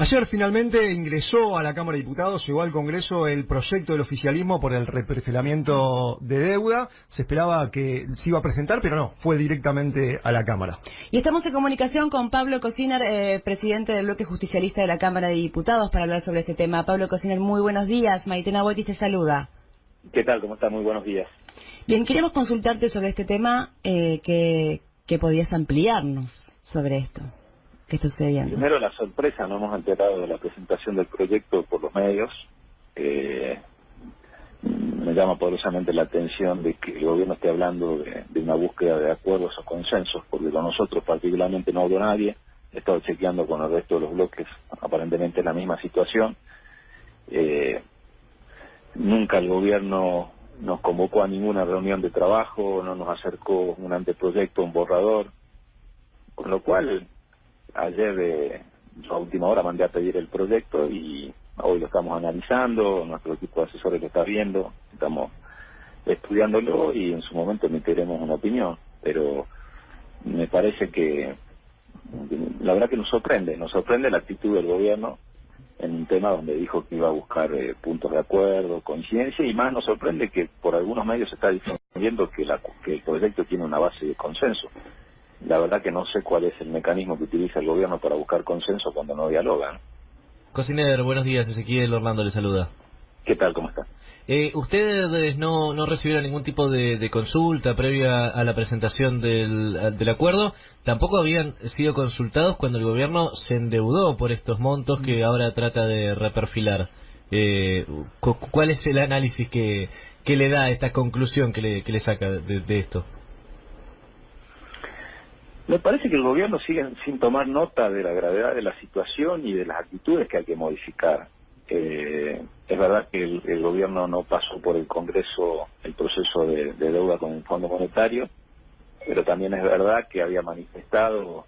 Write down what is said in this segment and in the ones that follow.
Ayer finalmente ingresó a la Cámara de Diputados, llegó al Congreso el proyecto del oficialismo por el reperfilamento de deuda. Se esperaba que se iba a presentar, pero no, fue directamente a la Cámara. Y estamos en comunicación con Pablo Cosiner, presidente del bloque justicialista de la Cámara de Diputados, para hablar sobre este tema. Pablo Cosiner, muy buenos días. Maitena Botis te saluda. ¿Qué tal? ¿Cómo está? Muy buenos días. Bien, queremos consultarte sobre este tema, que podías ampliarnos sobre esto. ¿Qué está sucediendo? Primero, la sorpresa, no hemos enterado de la presentación del proyecto por los medios. Me llama poderosamente la atención de que el gobierno esté hablando de una búsqueda de acuerdos o consensos, porque con nosotros particularmente no habló nadie. He estado chequeando con el resto de los bloques, aparentemente la misma situación. Nunca el gobierno nos convocó a ninguna reunión de trabajo, no nos acercó un anteproyecto, un borrador, con lo cual ayer yo a última hora mandé a pedir el proyecto y hoy lo estamos analizando, nuestro equipo de asesores lo está viendo, estamos estudiándolo y en su momento emitiremos una opinión, pero me parece que la verdad que nos sorprende la actitud del gobierno en un tema donde dijo que iba a buscar puntos de acuerdo, coincidencia, y más nos sorprende que por algunos medios se está difundiendo que el proyecto tiene una base de consenso. La verdad que no sé cuál es el mecanismo que utiliza el gobierno para buscar consenso cuando no dialogan. Cosiner, buenos días, Ezequiel Orlando le saluda. ¿Qué tal? ¿Cómo está? ¿Ustedes no recibieron ningún tipo de consulta previa a la presentación del acuerdo? ¿Tampoco habían sido consultados cuando el gobierno se endeudó por estos montos que ahora trata de reperfilar? ¿Cuál es el análisis que le da esta conclusión que le saca de esto? Me parece que el gobierno sigue sin tomar nota de la gravedad de la situación y de las actitudes que hay que modificar. Es verdad que el gobierno no pasó por el Congreso el proceso de deuda con el Fondo Monetario, pero también es verdad que había manifestado,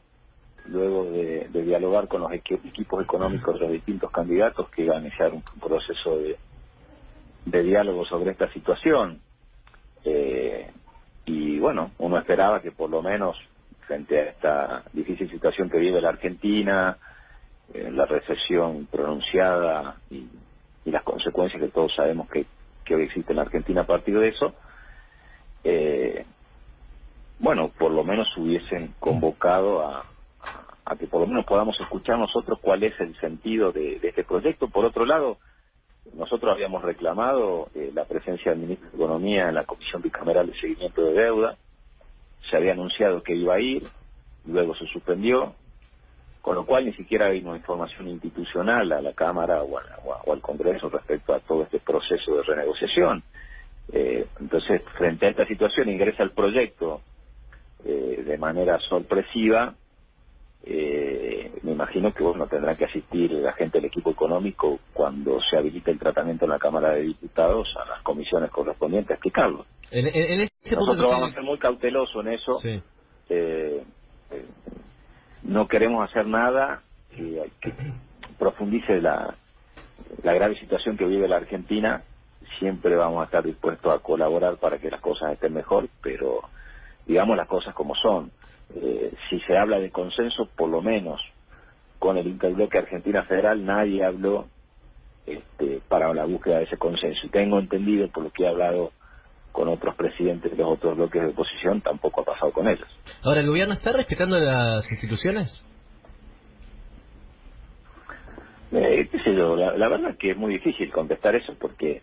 luego de dialogar con los equipos económicos de los distintos candidatos, que iba a iniciar un proceso de diálogo sobre esta situación. Y bueno, uno esperaba que por lo menos, frente a esta difícil situación que vive la Argentina, la recesión pronunciada y las consecuencias que todos sabemos que hoy existe en la Argentina a partir de eso, bueno, por lo menos hubiesen convocado a que por lo menos podamos escuchar nosotros cuál es el sentido de este proyecto. Por otro lado, nosotros habíamos reclamado la presencia del ministro de Economía en la Comisión Bicameral de Seguimiento de Deuda. Se había anunciado que iba a ir, luego se suspendió, con lo cual ni siquiera hay una información institucional a la Cámara o al Congreso respecto a todo este proceso de renegociación. Entonces, frente a esta situación, ingresa el proyecto de manera sorpresiva. Me imagino que bueno, tendrá que asistir la gente del equipo económico cuando se habilite el tratamiento en la Cámara de Diputados a las comisiones correspondientes a explicarlo. Nosotros vamos a ser muy cautelosos en eso. Sí. No queremos hacer nada que profundice la grave situación que vive la Argentina. Siempre vamos a estar dispuestos a colaborar para que las cosas estén mejor, pero digamos las cosas como son. Si se habla de consenso, por lo menos con el interbloque Argentina Federal nadie habló para la búsqueda de ese consenso. Y tengo entendido, por lo que he hablado con otros presidentes de los otros bloques de oposición, tampoco ha pasado con ellos. Ahora, ¿el gobierno está respetando las instituciones? Qué sé yo, la verdad que es muy difícil contestar eso porque,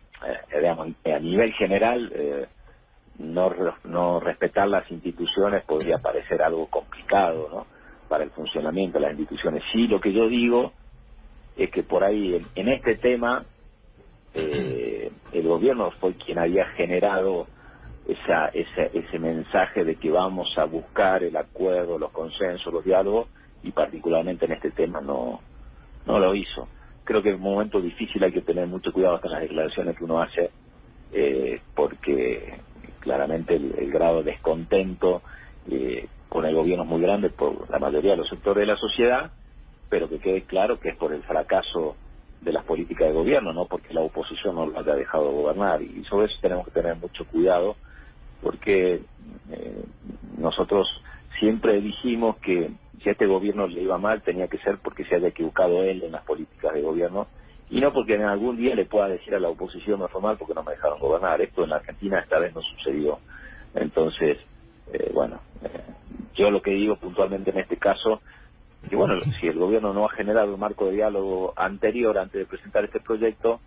digamos, a nivel general, no respetar las instituciones podría parecer algo complicado, ¿no?, para el funcionamiento de las instituciones. Sí, lo que yo digo es que por ahí, en este tema, el gobierno fue quien había generado ese mensaje de que vamos a buscar el acuerdo, los consensos, los diálogos, y particularmente en este tema no lo hizo. Creo que en un momento difícil hay que tener mucho cuidado hasta en las declaraciones que uno hace, porque claramente el grado de descontento con el gobierno es muy grande por la mayoría de los sectores de la sociedad, pero que quede claro que es por el fracaso de las políticas de gobierno, no porque la oposición no lo haya dejado gobernar, y sobre eso tenemos que tener mucho cuidado, porque nosotros siempre dijimos que si a este gobierno le iba mal, tenía que ser porque se haya equivocado él en las políticas de gobierno, y no porque en algún día le pueda decir a la oposición me fue mal porque no me dejaron gobernar. Esto en la Argentina esta vez no sucedió. Entonces, yo lo que digo puntualmente en este caso, que bueno, si el gobierno no ha generado un marco de diálogo anterior antes de presentar este proyecto,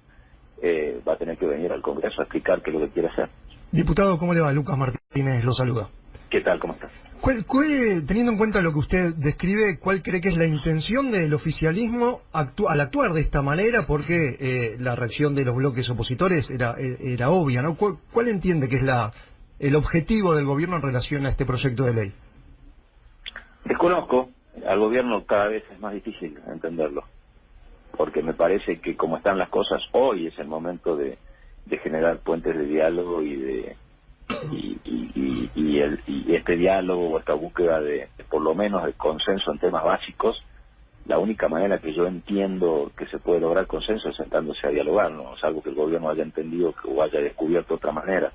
va a tener que venir al Congreso a explicar qué es lo que quiere hacer. Diputado, ¿cómo le va? Lucas Martínez lo saluda. ¿Qué tal? ¿Cómo estás? Teniendo en cuenta lo que usted describe, ¿cuál cree que es la intención del oficialismo al actuar de esta manera? Porque la reacción de los bloques opositores era obvia, ¿no? ¿Cuál entiende que es el objetivo del gobierno en relación a este proyecto de ley? Desconozco. Al gobierno cada vez es más difícil entenderlo, porque me parece que como están las cosas hoy es el momento de generar puentes de diálogo y este diálogo o esta búsqueda de por lo menos de consenso en temas básicos. La única manera que yo entiendo que se puede lograr consenso es sentándose a dialogar, ¿no? Salvo que el gobierno haya entendido o haya descubierto otra manera,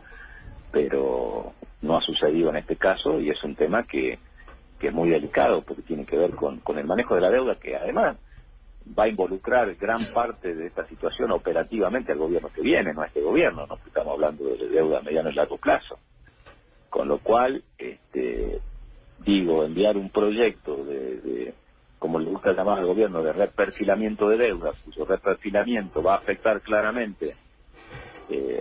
pero no ha sucedido en este caso, y es un tema que es muy delicado porque tiene que ver con el manejo de la deuda, que además va a involucrar gran parte de esta situación operativamente al gobierno que viene, no a este gobierno, no estamos hablando de deuda a mediano y largo plazo. Con lo cual, enviar un proyecto de como le gusta llamar al gobierno, de reperfilamiento de deuda, cuyo reperfilamiento va a afectar claramente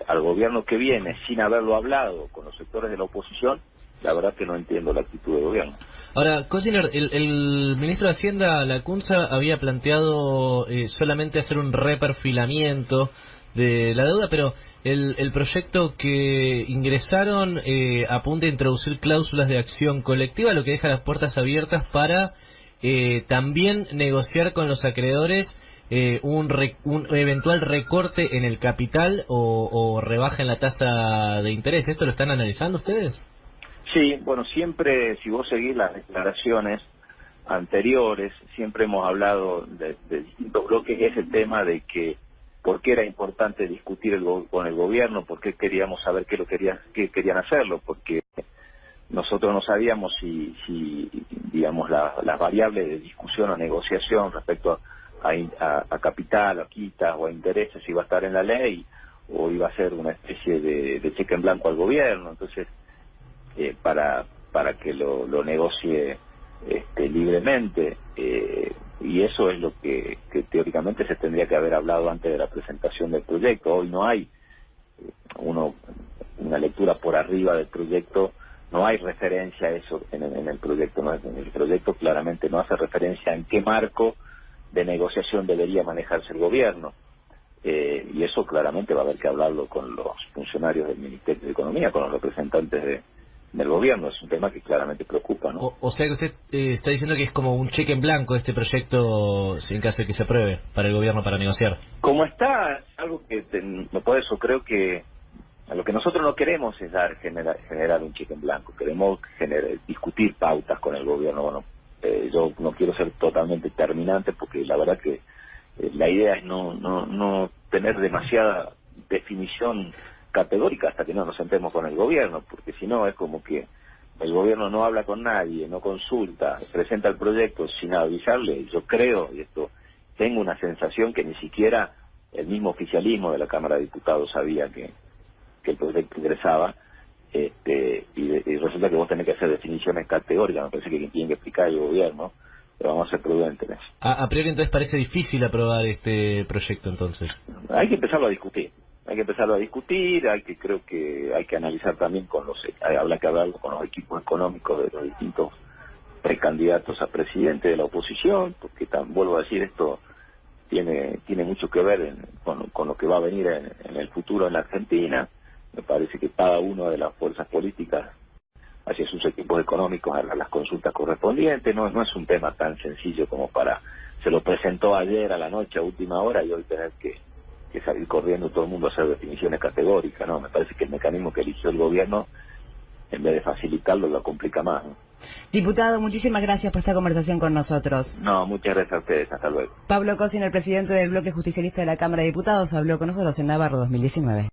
al gobierno que viene sin haberlo hablado con los sectores de la oposición, la verdad que no entiendo la actitud del gobierno. Ahora, Cosiner, el ministro de Hacienda, Lacunza, había planteado solamente hacer un reperfilamiento de la deuda, pero el proyecto que ingresaron apunta a introducir cláusulas de acción colectiva, lo que deja las puertas abiertas para también negociar con los acreedores un eventual recorte en el capital o rebaja en la tasa de interés. ¿Esto lo están analizando ustedes? Sí, bueno, siempre, si vos seguís las declaraciones anteriores, siempre hemos hablado de distintos bloques, ese tema de que por qué era importante discutir con el gobierno, por qué queríamos saber qué querían hacerlo, porque nosotros no sabíamos si digamos, las variables de discusión o negociación respecto a capital, a quitas o a intereses iba a estar en la ley o iba a ser una especie de cheque en blanco al gobierno. Entonces, para que lo negocie libremente, y eso es lo que teóricamente se tendría que haber hablado antes de la presentación del proyecto. Hoy no hay una lectura por arriba del proyecto, no hay referencia a eso en el proyecto, ¿no? En el proyecto claramente no hace referencia en qué marco de negociación debería manejarse el gobierno, y eso claramente va a haber que hablarlo con los funcionarios del Ministerio de Economía, con los representantes del gobierno. Es un tema que claramente preocupa, ¿no? O sea que usted está diciendo que es como un cheque en blanco este proyecto, en caso de que se apruebe, para el gobierno para negociar. Como está, algo que por eso creo que a lo que nosotros no queremos es generar un cheque en blanco. Queremos discutir pautas con el gobierno. Bueno, yo no quiero ser totalmente terminante porque la verdad que la idea es no tener demasiada definición categórica hasta que no nos sentemos con el gobierno, porque si no es como que el gobierno no habla con nadie, no consulta, presenta el proyecto sin avisarle. Yo creo, y esto tengo una sensación, que ni siquiera el mismo oficialismo de la Cámara de Diputados sabía que el proyecto ingresaba, y resulta que vos tenés que hacer definiciones categóricas. Me parece que tienen que explicar el gobierno, pero vamos a ser prudentes en eso. A priori entonces parece difícil aprobar este proyecto entonces. Hay que empezarlo a discutir. Creo que hay que analizar también habrá que hablarlo con los equipos económicos de los distintos precandidatos a presidente de la oposición, porque vuelvo a decir, esto tiene mucho que ver con lo que va a venir en el futuro en la Argentina. Me parece que cada una de las fuerzas políticas hacia sus equipos económicos a las consultas correspondientes. No es un tema tan sencillo como se lo presentó ayer a la noche a última hora y hoy tener que salir corriendo todo el mundo a hacer definiciones categóricas, ¿no? Me parece que el mecanismo que eligió el gobierno, en vez de facilitarlo, lo complica más, ¿no? Diputado, muchísimas gracias por esta conversación con nosotros. No, muchas gracias a ustedes, hasta luego. Pablo Cosiner, presidente del bloque justicialista de la Cámara de Diputados, habló con nosotros en Navarro 2019.